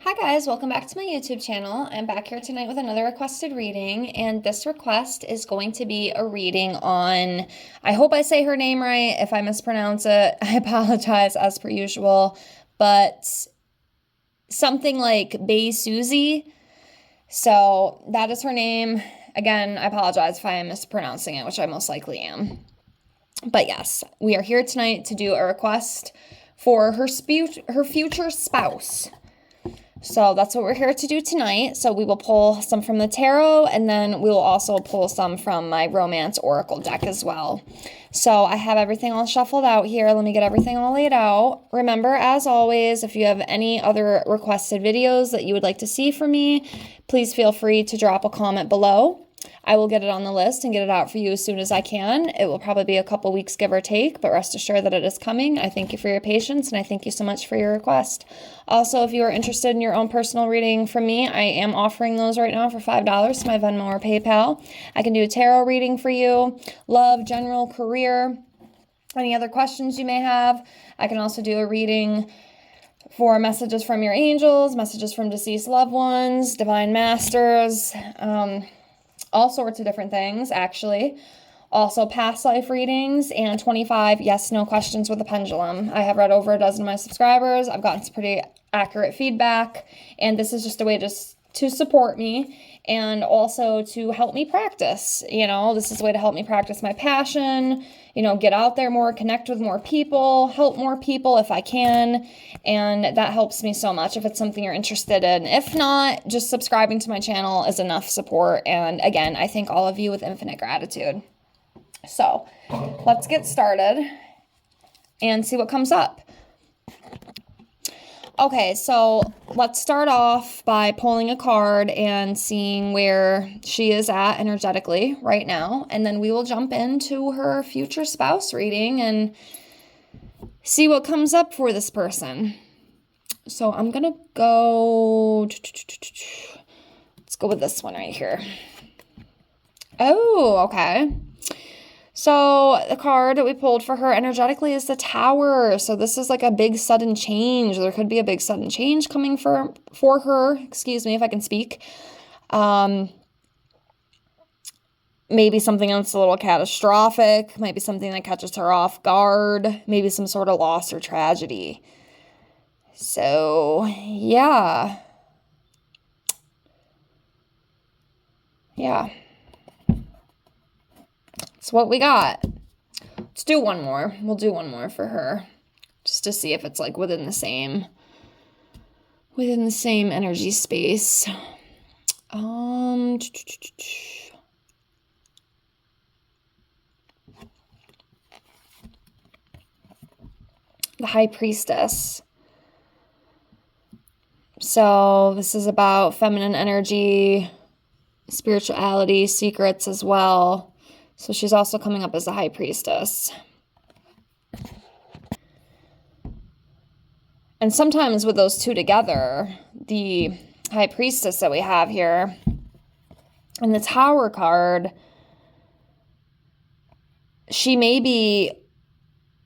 Hi guys, welcome back to my YouTube channel. I'm back here tonight with another requested reading, and this request is going to be a reading on, I hope I say her name right. If I mispronounce it, I apologize as per usual, but something like Suzy. So that is her name. Again, I apologize if I am mispronouncing it, which I most likely am. But yes, we are here tonight to do a request for her future spouse. So that's what we're here to do tonight. So we will pull some from the tarot, and then we will also pull some from my romance oracle deck as well. So I have everything all shuffled out here. Let me get everything all laid out. Remember, as always, if you have any other requested videos that you would like to see from me, please feel free to drop a comment below. I will get it on the list and get it out for you as soon as I can. It will probably be a couple weeks, give or take, but rest assured that it is coming. I thank you for your patience, and I thank you so much for your request. Also, if you are interested in your own personal reading from me, I am offering those right now for $5 to my Venmo or PayPal. I can do a tarot reading for you, love, general, career, any other questions you may have. I can also do a reading for messages from your angels, messages from deceased loved ones, divine masters, all sorts of different things, actually. Also, past life readings and 25 yes/no questions with a pendulum. I have read over a dozen of my subscribers. I've gotten some pretty accurate feedback, and this is just a way just to support me and also to help me practice. This is a way to help me practice my passion, get out there more, connect with more people, help more people if I can. And that helps me so much if it's something you're interested in. If not, just subscribing to my channel is enough support. And again, I thank all of you with infinite gratitude. So let's get started and see what comes up. Okay, so let's start off by pulling a card and seeing where she is at energetically right now. And then we will jump into her future spouse reading and see what comes up for this person. So I'm going to go, let's go with this one right here. Oh, okay. So the card that we pulled for her energetically is the Tower. So this is like a big sudden change. There could be a big sudden change coming for her. Excuse me if I can speak. Maybe something else a little catastrophic. Maybe something that catches her off guard. Maybe some sort of loss or tragedy. So, yeah. Yeah. That's what we got. Let's do one more. We'll do one more for her, just to see if it's like within the same energy space. The High Priestess. So this is about feminine energy, spirituality, secrets as well. So she's also coming up as the High Priestess. And sometimes with those two together, the High Priestess that we have here and the Tower card, she may be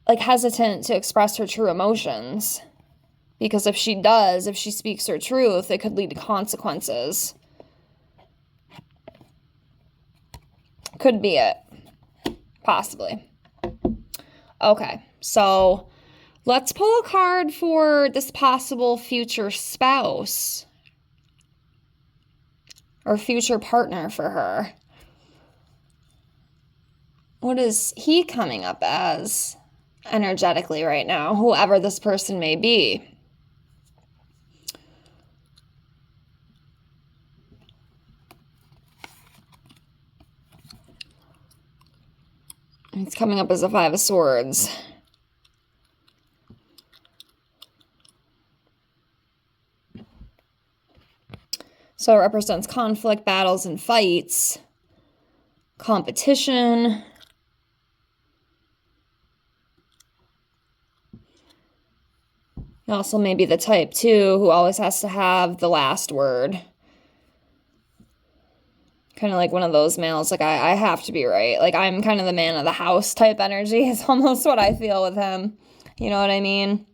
like hesitant to express her true emotions. Because if she speaks her truth, it could lead to consequences. Could be it. Possibly. Okay, so let's pull a card for this possible future spouse or future partner for her. What is he coming up as energetically right now, whoever this person may be? It's coming up as a Five of Swords. So it represents conflict, battles, and fights. Competition. You also may be the type, too, who always has to have the last word. Kind of like one of those males, like I have to be right. Like I'm kind of the man of the house type energy is almost what I feel with him. You know what I mean?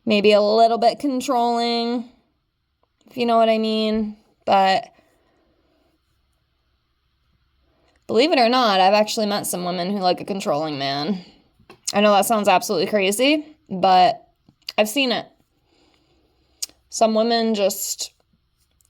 maybe a little bit controlling, if you know what I mean. But believe it or not, I've actually met some women who like a controlling man. I know that sounds absolutely crazy, but I've seen it. Some women just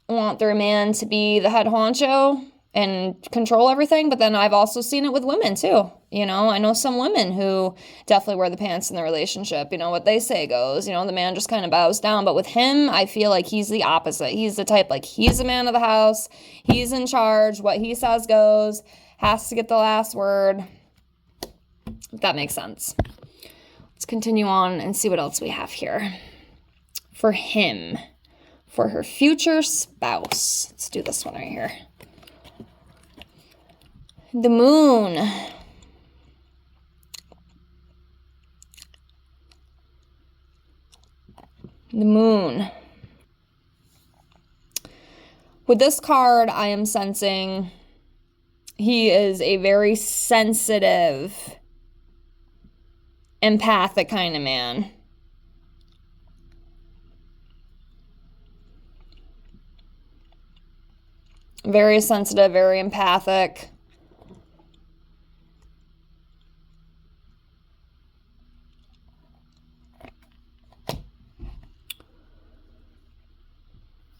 want their man to be the head honcho and control everything, but then I've also seen it with women too. You know, I know some women who definitely wear the pants in the relationship. You know, what they say goes. You know, the man just kind of bows down. But with him, I feel like he's the opposite. He's the type, like, he's the man of the house. He's in charge. What he says goes. Has to get the last word. If that makes sense. Let's continue on and see what else we have here. For him. For her future spouse. Let's do this one right here. The moon. The moon. With this card, I am sensing he is a very sensitive, empathic kind of man. Very sensitive, very empathic.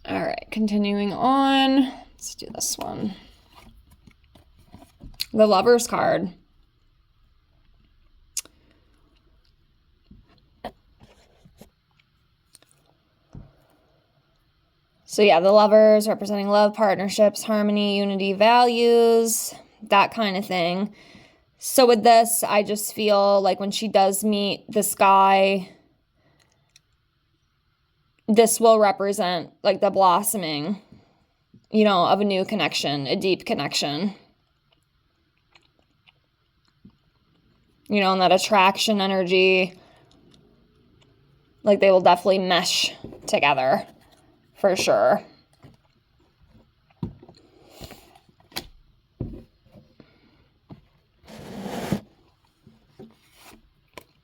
All right, continuing on. Let's do this one. The Lover's card. So yeah, the Lovers representing love, partnerships, harmony, unity, values, that kind of thing. So with this, I just feel like when she does meet this guy, this will represent like the blossoming, you know, of a new connection, a deep connection. You know, and that attraction energy, like they will definitely mesh together for sure.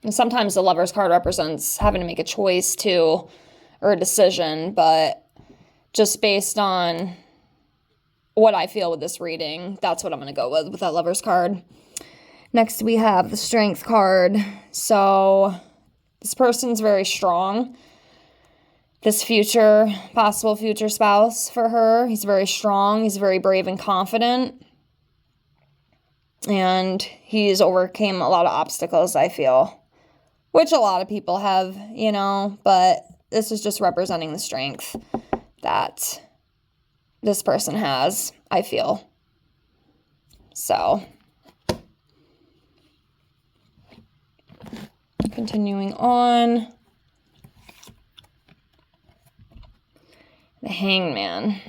And sometimes the Lover's card represents having to make a choice too, or a decision, but just based on what I feel with this reading, that's what I'm going to go with that Lover's card. Next, we have the Strength card. So this person's very strong. This possible future spouse for her, he's very strong. He's very brave and confident. And he's overcame a lot of obstacles, I feel, which a lot of people have, you know, but this is just representing the strength that this person has, I feel. So, continuing on. The Hangman.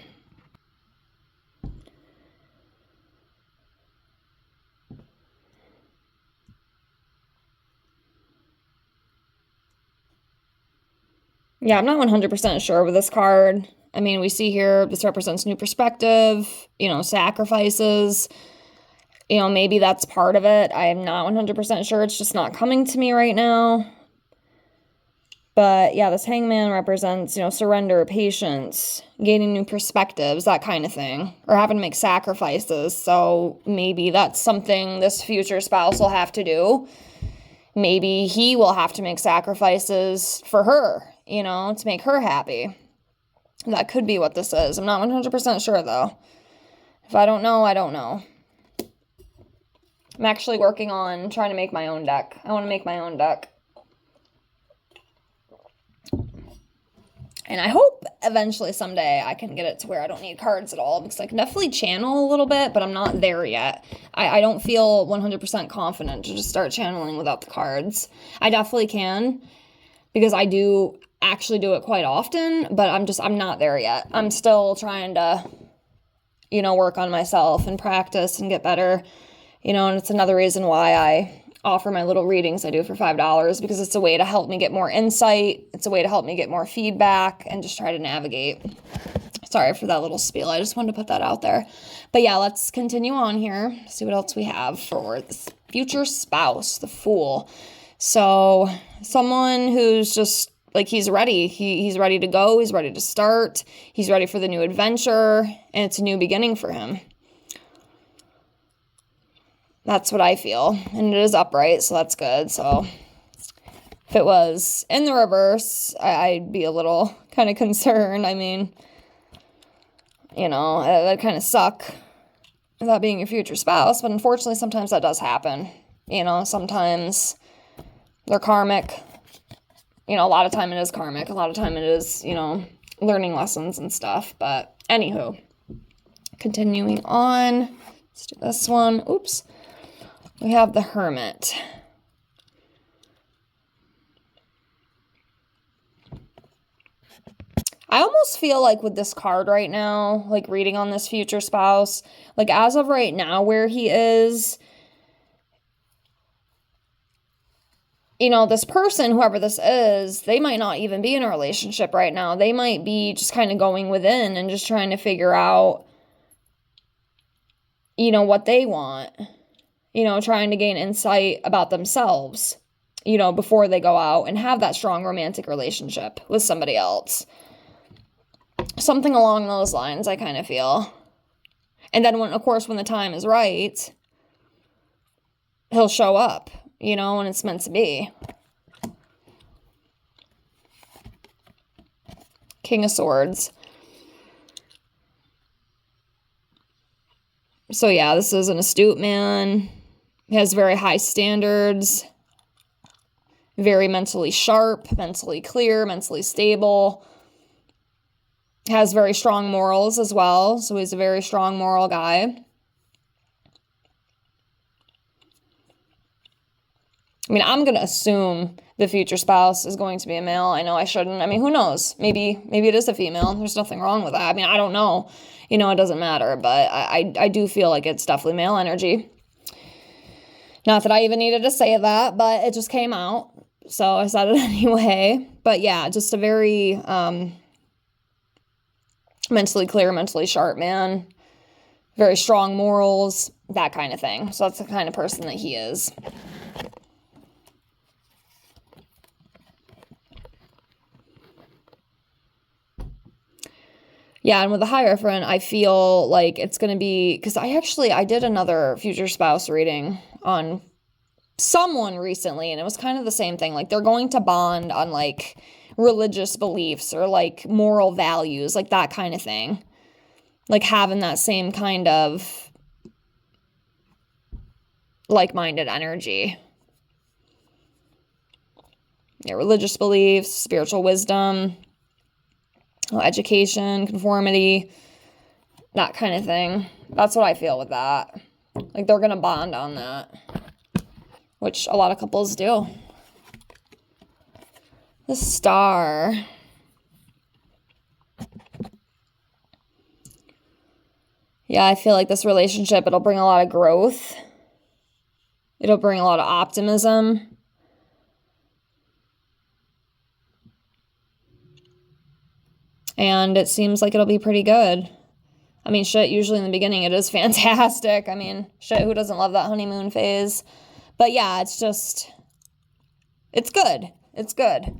Yeah, I'm not 100% sure with this card. I mean, we see here, this represents new perspective, you know, sacrifices. You know, maybe that's part of it. I am not 100% sure. It's just not coming to me right now. But yeah, this Hangman represents, you know, surrender, patience, gaining new perspectives, that kind of thing, or having to make sacrifices. So maybe that's something this future spouse will have to do. Maybe he will have to make sacrifices for her, you know, to make her happy. That could be what this is. I'm not 100% sure, though. If I don't know, I don't know. I'm actually working on trying to make my own deck. I want to make my own deck. And I hope eventually someday I can get it to where I don't need cards at all, because I can definitely channel a little bit, but I'm not there yet. I don't feel 100% confident to just start channeling without the cards. I definitely can, because I do actually do it quite often, but I'm not there yet. I'm still trying to, you know, work on myself and practice and get better, you know, and it's another reason why I offer my little readings I do for $5, because it's a way to help me get more insight. It's a way to help me get more feedback and just try to navigate. Sorry for that little spiel. I just wanted to put that out there. But yeah, let's continue on here. See what else we have for this future spouse, the Fool. So someone who's just like he's ready. He's ready to go. He's ready to start. He's ready for the new adventure, and it's a new beginning for him. That's what I feel. And it is upright, so that's good. So if it was in the reverse, I'd be a little kind of concerned. I mean, you know, that'd kind of suck without being your future spouse. But unfortunately, sometimes that does happen. You know, sometimes they're karmic. You know, a lot of time it is karmic. A lot of time it is, you know, learning lessons and stuff. But anywho, continuing on. Let's do this one. Oops. We have the Hermit. I almost feel like with this card right now, like reading on this future spouse, like as of right now where he is, you know, this person, whoever this is, they might not even be in a relationship right now. They might be just kind of going within and just trying to figure out, you know, what they want, you know, trying to gain insight about themselves, you know, before they go out and have that strong romantic relationship with somebody else. Something along those lines, I kind of feel. And then when, of course, when the time is right, he'll show up, you know, when it's meant to be. King of Swords. So yeah, this is an astute man. He has very high standards. Very mentally sharp, mentally clear, mentally stable. Has very strong morals as well. So he's a very strong moral guy. I mean, I'm going to assume the future spouse is going to be a male. I know I shouldn't. I mean, who knows? Maybe it is a female. There's nothing wrong with that. I mean, I don't know. You know, it doesn't matter. But I do feel like it's definitely male energy. Not that I even needed to say that, but it just came out. So I said it anyway. But yeah, just a very mentally clear, mentally sharp man. Very strong morals, that kind of thing. So that's the kind of person that he is. Yeah, and with the Hierophant, I feel like it's going to be, because I did another future spouse reading on someone recently, and it was kind of the same thing. Like, they're going to bond on, like, religious beliefs or, like, moral values, like that kind of thing. Like, having that same kind of like-minded energy. Yeah, religious beliefs, spiritual wisdom, education, conformity, that kind of thing. That's what I feel with that. Like, they're going to bond on that, which a lot of couples do. The Star. Yeah, I feel like this relationship, it'll bring a lot of growth. It'll bring a lot of optimism. And it seems like it'll be pretty good. I mean, shit, usually in the beginning it is fantastic. I mean, shit, who doesn't love that honeymoon phase? But yeah, it's just, it's good. It's good.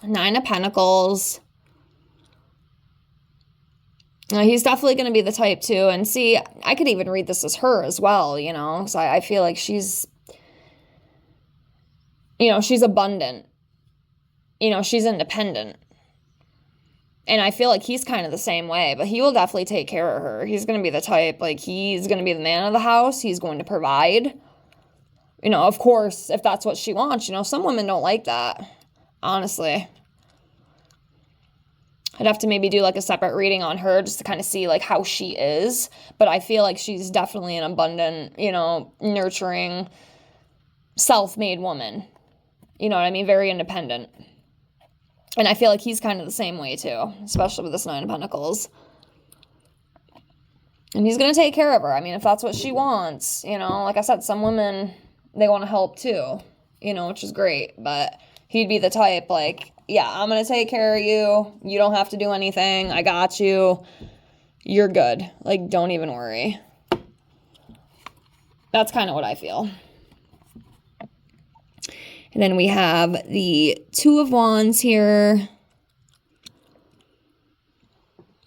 Nine of Pentacles. He's definitely going to be the type too. And see, I could even read this as her as well, you know? So I feel like she's, you know, she's abundant. You know, she's independent. And I feel like he's kind of the same way, but he will definitely take care of her. He's going to be the type, like, he's going to be the man of the house. He's going to provide. You know, of course, if that's what she wants. You know, some women don't like that, honestly. I'd have to maybe do, like, a separate reading on her just to kind of see, like, how she is. But I feel like she's definitely an abundant, you know, nurturing, self-made woman. You know what I mean? Very independent. And I feel like he's kind of the same way, too, especially with this Nine of Pentacles. And he's going to take care of her. I mean, if that's what she wants, you know, like I said, some women, they want to help, too, you know, which is great. But he'd be the type, like, yeah, I'm going to take care of you. You don't have to do anything. I got you. You're good. Like, don't even worry. That's kind of what I feel. And then we have the Two of Wands here.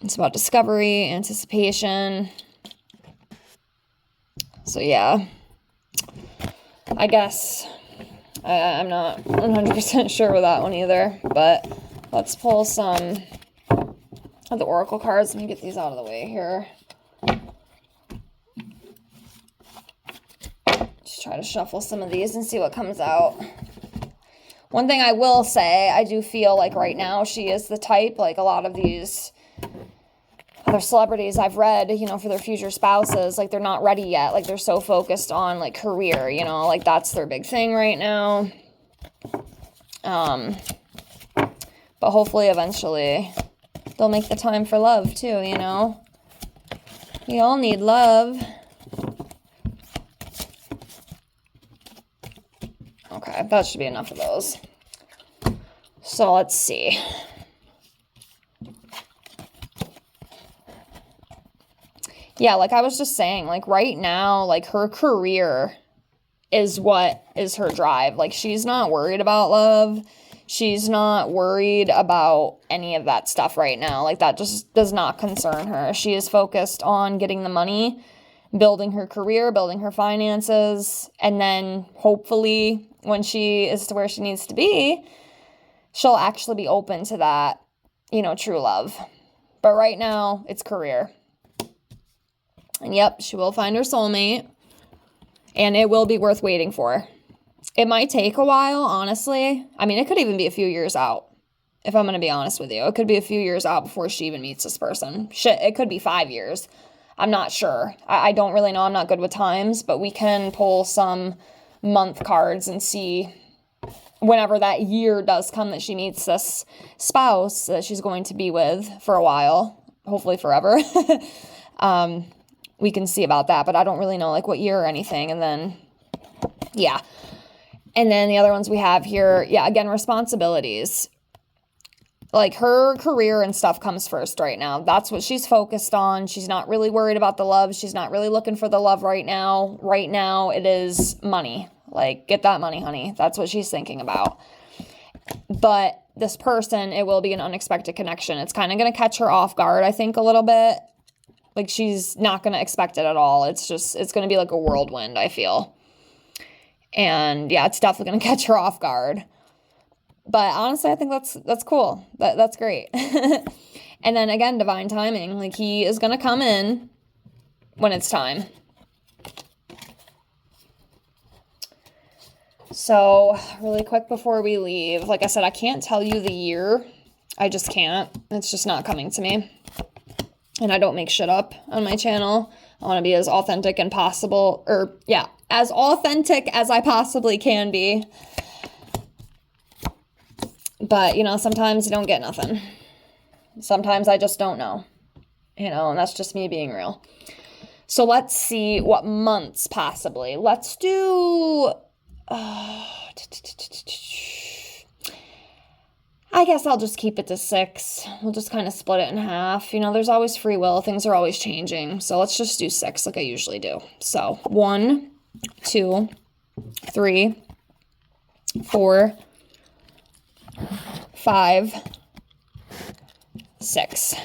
It's about discovery, anticipation. So yeah, I guess I'm not 100% sure with that one either, but let's pull some of the oracle cards. Let me get these out of the way here. Just try to shuffle some of these and see what comes out. One thing I will say, I do feel like right now she is the type, like a lot of these other celebrities I've read, you know, for their future spouses, like they're not ready yet. Like they're so focused on like career, you know, like that's their big thing right now. But hopefully eventually they'll make the time for love too, you know. We all need love. Okay, that should be enough of those. So let's see. Yeah, like I was just saying, like right now, like her career is what is her drive. Like she's not worried about love. She's not worried about any of that stuff right now. Like that just does not concern her. She is focused on getting the money, building her career, building her finances, and then hopefully when she is to where she needs to be, she'll actually be open to that, you know, true love. But right now, it's career. And yep, she will find her soulmate, and it will be worth waiting for. It might take a while, honestly. I mean, it could even be a few years out, if I'm going to be honest with you. It could be a few years out before she even meets this person. Shit, it could be 5 years. I'm not sure. I don't really know. I'm not good with times, but we can pull some month cards and see whenever that year does come that she meets this spouse that she's going to be with for a while, hopefully forever. We can see about that, but I don't really know like what year or anything. And then, yeah. And then the other ones we have here, yeah, again, responsibilities. Like her career and stuff comes first right now. That's what she's focused on. She's not really worried about the love. She's not really looking for the love right now. Right now it is money. Like, get that money, honey. That's what she's thinking about. But this person, it will be an unexpected connection. It's kind of going to catch her off guard, I think, a little bit. Like, she's not going to expect it at all. It's going to be like a whirlwind, I feel. And yeah, it's definitely going to catch her off guard. But honestly, I think that's cool. That's great. And then again, divine timing. Like, he is going to come in when it's time. So really quick before we leave, like I said, I can't tell you the year. I just can't. It's just not coming to me. And I don't make shit up on my channel. I want to be as authentic and possible, or yeah, as authentic as I possibly can be. But, you know, sometimes you don't get nothing. Sometimes I just don't know, you know, and that's just me being real. So let's see what months possibly. Let's do, I guess I'll just keep it to 6. We'll just kind of split it in half. You know, there's always free will. Things are always changing. So let's just do 6 like I usually do. So 1, 2, 3, 4, 5, 6.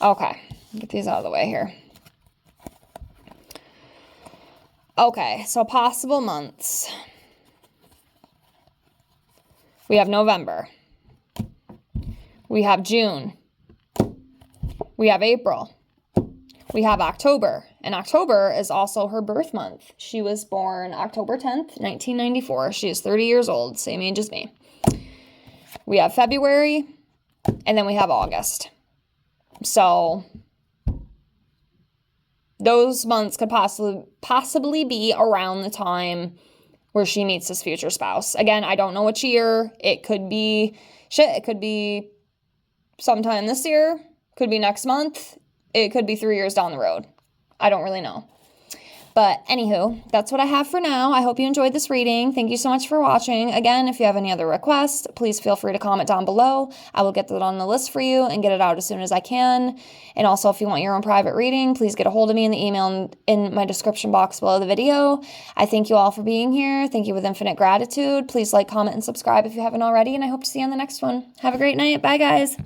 Okay, get these out of the way here. Okay, so possible months. We have November. We have June. We have April. We have October. And October is also her birth month. She was born October 10th, 1994. She is 30 years old, same age as me. We have February, and then we have August. So those months could possibly be around the time where she meets this future spouse. Again, I don't know which year. It could be it could be sometime this year, could be next month. It could be 3 years down the road. I don't really know. But anywho, that's what I have for now. I hope you enjoyed this reading. Thank you so much for watching. Again, if you have any other requests, please feel free to comment down below. I will get that on the list for you and get it out as soon as I can. And also, if you want your own private reading, please get a hold of me in the email in my description box below the video. I thank you all for being here. Thank you with infinite gratitude. Please like, comment, and subscribe if you haven't already, and I hope to see you on the next one. Have a great night. Bye, guys.